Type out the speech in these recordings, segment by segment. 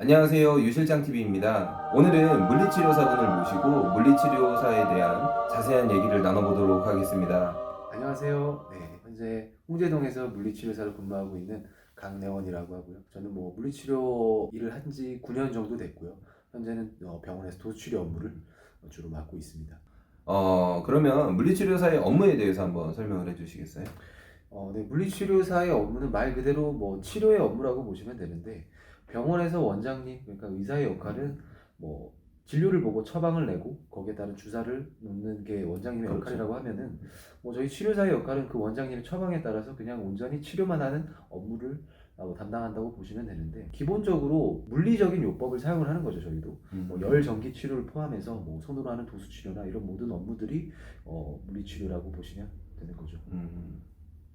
안녕하세요. 유실장TV입니다. 오늘은 물리치료사분을 모시고 물리치료사에 대한 자세한 얘기를 나눠보도록 하겠습니다. 안녕하세요. 네, 현재 홍제동에서 물리치료사로 근무하고 있는 강내원이라고 하고요. 저는 물리치료 일을 한 지 9년 정도 됐고요. 현재는 병원에서 도수치료 업무를 주로 맡고 있습니다. 그러면 물리치료사의 업무에 대해서 한번 설명을 해주시겠어요? 네, 물리치료사의 업무는 말 그대로 치료의 업무라고 보시면 되는데, 병원에서 원장님, 그러니까 의사의 역할은 진료를 보고 처방을 내고 거기에 따른 주사를 놓는 게 원장님의 그렇죠. 역할이라고 하면은, 저희 치료사의 역할은 그 원장님의 처방에 따라서 그냥 온전히 치료만 하는 업무를 담당한다고 보시면 되는데, 기본적으로 물리적인 요법을 사용을 하는 거죠. 저희도 열 전기 치료를 포함해서 손으로 하는 도수 치료나 이런 모든 업무들이 물리치료라고 보시면 되는 거죠.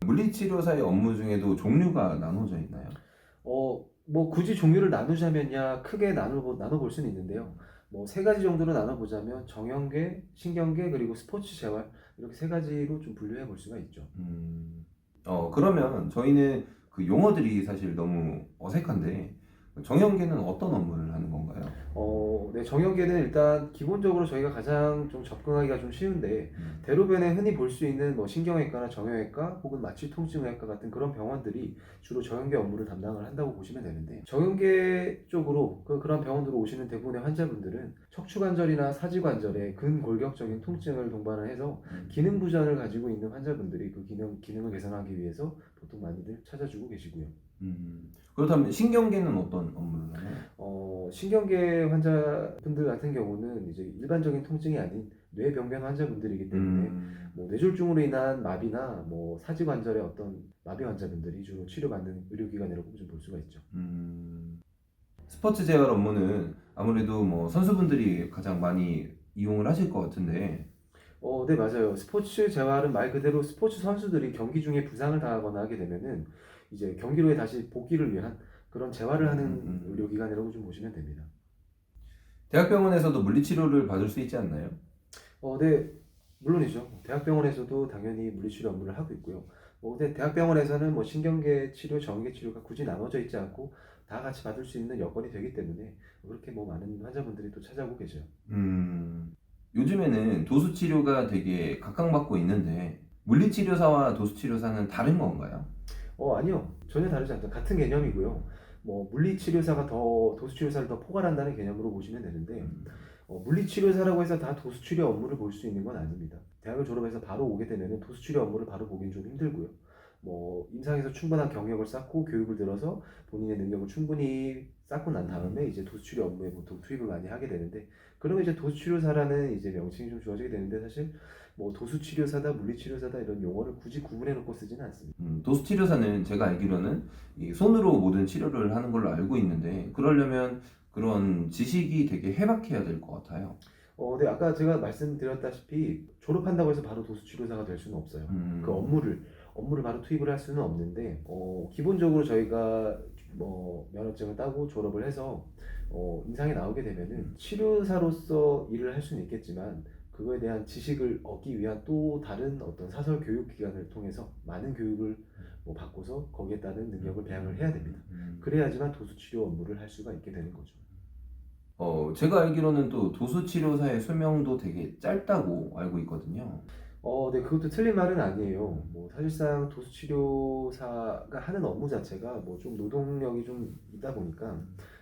물리치료사의 업무 중에도 종류가 나눠져 있나요? 굳이 종류를 나누자면야 크게 나눠볼 수는 있는데요. 세 가지 정도로 나눠보자면 정형외, 신경외, 그리고 스포츠 재활, 이렇게 세 가지로 좀 분류해 볼 수가 있죠. 그러면 저희는 그 용어들이 사실 너무 어색한데 정형계는 어떤 업무를 하는 건가요? 네, 정형외는 일단 기본적으로 저희가 가장 좀 접근하기가 좀 쉬운데, 대로변에 흔히 볼 수 있는 신경외과나 정형외과 혹은 마취통증의학과 같은 그런 병원들이 주로 정형외 업무를 담당을 한다고 보시면 되는데, 정형외 쪽으로 그런 병원으로 오시는 대부분의 환자분들은 척추관절이나 사지관절에 근골격적인 통증을 동반을 해서 기능 부전을 가지고 있는 환자분들이 그 기능을 개선하기 위해서 보통 많이들 찾아주고 계시고요. 그렇다면 신경계는 어떤 업무를 하나요? 신경계 환자분들 같은 경우는 이제 일반적인 통증이 아닌 뇌병변 환자분들이기 때문에 뇌졸중으로 인한 마비나 사지관절의 어떤 마비 환자분들이 주로 치료받는 의료기관이라고 좀 볼 수가 있죠. 스포츠 재활 업무는 아무래도 선수분들이 가장 많이 이용을 하실 것 같은데. 네, 맞아요. 스포츠 재활은 말 그대로 스포츠 선수들이 경기 중에 부상을 당하거나 하게 되면은 이제 경기로 해 다시 복귀를 위한 그런 재활을 하는 의료기관이라고 좀 보시면 됩니다. 대학병원에서도 물리치료를 받을 수 있지 않나요? 네, 물론이죠. 대학병원에서도 당연히 물리치료 업무를 하고 있고요. 근데 대학병원에서는 신경계 치료, 정형외 치료가 굳이 나눠져 있지 않고 다 같이 받을 수 있는 여건이 되기 때문에 그렇게 많은 환자분들이 또 찾아오고 계세요. 요즘에는 도수치료가 되게 각광받고 있는데 물리치료사와 도수치료사는 다른 건가요? 아니요. 전혀 다르지 않죠. 같은 개념이고요. 물리치료사가 더 도수치료사를 더 포괄한다는 개념으로 보시면 되는데, 물리치료사라고 해서 다 도수치료 업무를 볼 수 있는 건 아닙니다. 대학을 졸업해서 바로 오게 되면 도수치료 업무를 바로 보긴 좀 힘들고요. 임상에서 충분한 경력을 쌓고 교육을 들어서 본인의 능력을 충분히 쌓고 난 다음에 이제 도수치료 업무에 보통 투입을 많이 하게 되는데, 그러면 이제 도수치료사라는 이제 명칭이 좀 주어지게 되는데, 사실 도수치료사다, 물리치료사다 이런 용어를 굳이 구분해 놓고 쓰지는 않습니다. 도수치료사는 제가 알기로는 이 손으로 모든 치료를 하는 걸로 알고 있는데 그러려면 그런 지식이 되게 해박해야 될 것 같아요. 네, 아까 제가 말씀드렸다시피 졸업한다고 해서 바로 도수치료사가 될 수는 없어요. 그 업무를 바로 투입을 할 수는 없는데, 기본적으로 저희가 면허증을 따고 졸업을 해서 임상에 나오게 되면은 치료사로서 일을 할 수는 있겠지만, 그거에 대한 지식을 얻기 위한 또 다른 어떤 사설 교육 기관을 통해서 많은 교육을 받고서 거기에 따른 능력을 배양을 해야 됩니다. 그래야지만 도수치료 업무를 할 수가 있게 되는 거죠. 제가 알기로는 또 도수치료사의 수명도 되게 짧다고 알고 있거든요. 네, 그것도 틀린 말은 아니에요. 사실상 도수치료사가 하는 업무 자체가 좀 노동력이 좀 있다 보니까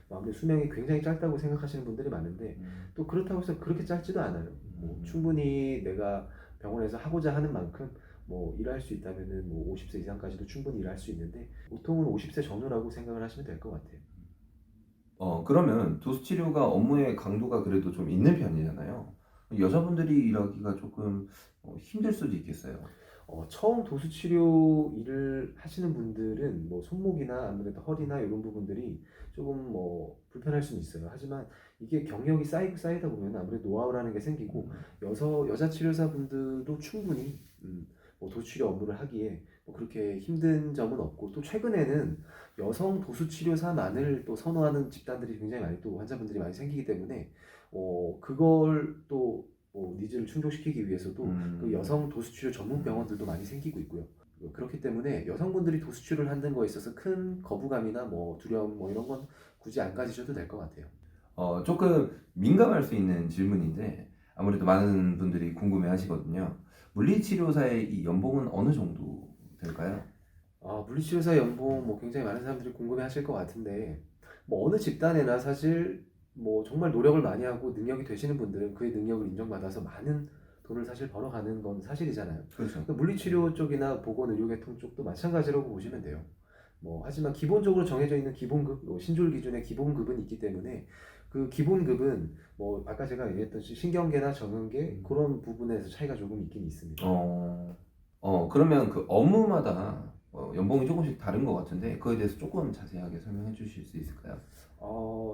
아무래도 수명이 굉장히 짧다고 생각하시는 분들이 많은데, 또 그렇다고 해서 그렇게 짧지도 않아요. 충분히 내가 병원에서 하고자 하는 만큼 일할 수 있다면은 50세 이상까지도 충분히 일할 수 있는데, 보통은 50세 전후라고 생각을 하시면 될 것 같아요. 그러면 도수치료가 업무의 강도가 그래도 좀 있는 편이잖아요. 여자분들이 일하기가 조금 힘들 수도 있겠어요. 처음 도수치료 일을 하시는 분들은 손목이나 아무래도 허리나 이런 부분들이 조금 불편할 수는 있어요. 하지만 이게 경력이 쌓이고 쌓이다 보면 아무래도 노하우라는 게 생기고, 여자 치료사분들도 충분히 도수치료 업무를 하기에 그렇게 힘든 점은 없고, 또 최근에는 여성 도수치료사만을 또 선호하는 집단들이 굉장히 많이, 또 환자분들이 많이 생기기 때문에 그걸 또 니즈를 충족시키기 위해서도 그 여성 도수치료 전문 병원들도 많이 생기고 있고요. 그렇기 때문에 여성분들이 도수치료를 하는 거에 있어서 큰 거부감이나 두려움 이런 건 굳이 안 가지셔도 될 것 같아요. 조금 민감할 수 있는 질문인데 아무래도 많은 분들이 궁금해 하시거든요. 물리치료사의 이 연봉은 어느 정도 될까요? 물리치료사 연봉 뭐 굉장히 많은 사람들이 궁금해하실 것 같은데 뭐 어느 집단에나 사실 뭐 정말 노력을 많이 하고 능력이 되시는 분들은 그의 능력을 인정받아서 많은 돈을 사실 벌어가는 건 사실이잖아요. 그렇죠. 그 물리치료 쪽이나 보건의료계통 쪽도 마찬가지라고 보시면 돼요. 뭐 하지만 기본적으로 정해져 있는 기본급, 신졸 기준의 기본급은 있기 때문에 그 기본급은 뭐 아까 제가 얘기했던 신경계나 정형계 그런 부분에서 차이가 조금 있긴 있습니다. 그러면 그 업무마다 연봉이 조금씩 다른 것 같은데 그거에 대해서 조금 자세하게 설명해 주실 수 있을까요?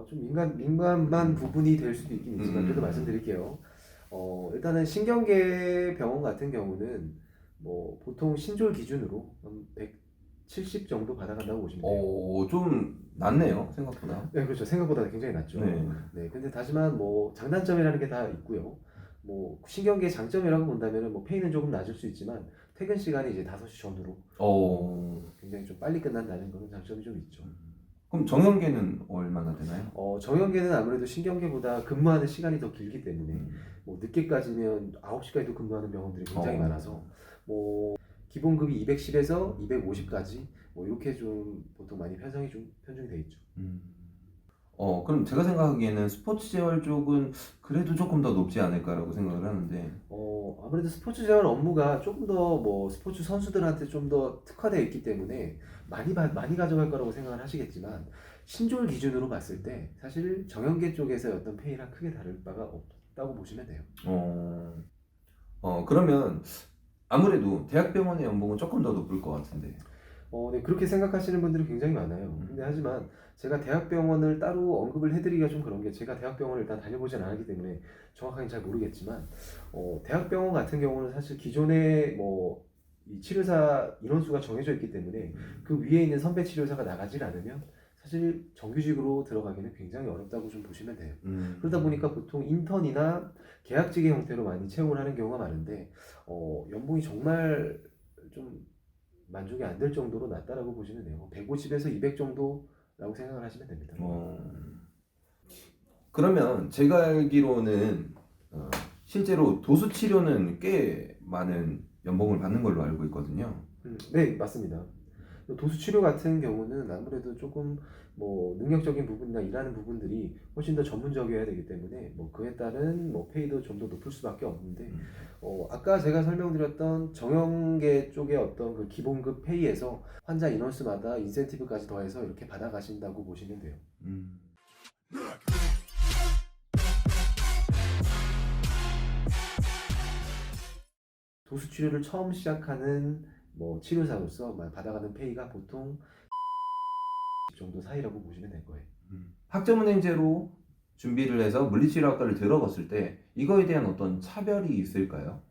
좀 민감한 부분이 될 수도 있긴 있지만 그래도 말씀드릴게요. 일단은 신경계 병원 같은 경우는 뭐 보통 신졸 기준으로 한 170 정도 받아간다고 보시면 돼요. 좀 낮네요, 생각보다. 네, 그렇죠. 생각보다 굉장히 낮죠. 네. 네, 근데 하지만 뭐 장단점이라는 게 다 있고요. 뭐 신경계 장점이라고 본다면은 뭐 페이는 조금 낮을 수 있지만 퇴근 시간이 이제 5시 전후로 굉장히 좀 빨리 끝난다는 그런 장점이 좀 있죠. 그럼 정형계는 얼마나 되나요? 정형계는 아무래도 신경계보다 근무하는 시간이 더 길기 때문에 음. 뭐 늦게까지면 9시까지도 근무하는 병원들이 굉장히 어. 많아서 뭐 기본급이 210에서 250까지 뭐 이렇게 좀 보통 많이 편성이 좀 편중이 돼 있죠. 그럼 제가 생각하기에는 스포츠 재활 쪽은 그래도 조금 더 높지 않을까라고 생각을 하는데, 아무래도 스포츠 재활 업무가 조금 더 뭐 스포츠 선수들한테 좀 더 특화되어 있기 때문에 많이 가져갈 거라고 생각을 하시겠지만 신졸 기준으로 봤을 때 사실 정형계 쪽에서의 어떤 페이랑 크게 다를 바가 없다고 보시면 돼요. 그러면 아무래도 대학병원의 연봉은 조금 더 높을 것 같은데, 네, 그렇게 생각하시는 분들이 굉장히 많아요. 근데 하지만 제가 대학병원을 따로 언급을 해드리기가 좀 그런 게 제가 대학병원을 일단 다녀보진 않았기 때문에 정확하게 잘 모르겠지만 대학병원 같은 경우는 사실 기존에 뭐 이 치료사 인원수가 정해져 있기 때문에 그 위에 있는 선배 치료사가 나가질 않으면 사실 정규직으로 들어가기는 굉장히 어렵다고 좀 보시면 돼요. 그러다 보니까 보통 인턴이나 계약직의 형태로 많이 채용을 하는 경우가 많은데 연봉이 정말 좀 만족이 안 될 정도로 낮다라고 보시면 돼요. 150에서 200 정도라고 생각을 하시면 됩니다. 그러면 제가 알기로는 실제로 도수 치료는 꽤 많은 연봉을 받는 걸로 알고 있거든요. 네, 맞습니다. 도수 치료 같은 경우는 아무래도 조금 뭐 능력적인 부분이나 일하는 부분들이 훨씬 더 전문적이어야 되기 때문에 뭐 그에 따른 뭐 페이도 좀 더 높을 수밖에 없는데 아까 제가 설명드렸던 정형계 쪽의 어떤 그 기본급 페이에서 환자 인원수마다 인센티브까지 더해서 이렇게 받아가신다고 보시면 돼요. 도수 치료를 처음 시작하는 뭐 치료사로서 받아가는 페이가 보통 정도 사이라고 보시면 될 거예요. 학점은행제로 준비를 해서 물리치료학과를 들어갔을 때 이거에 대한 어떤 차별이 있을까요?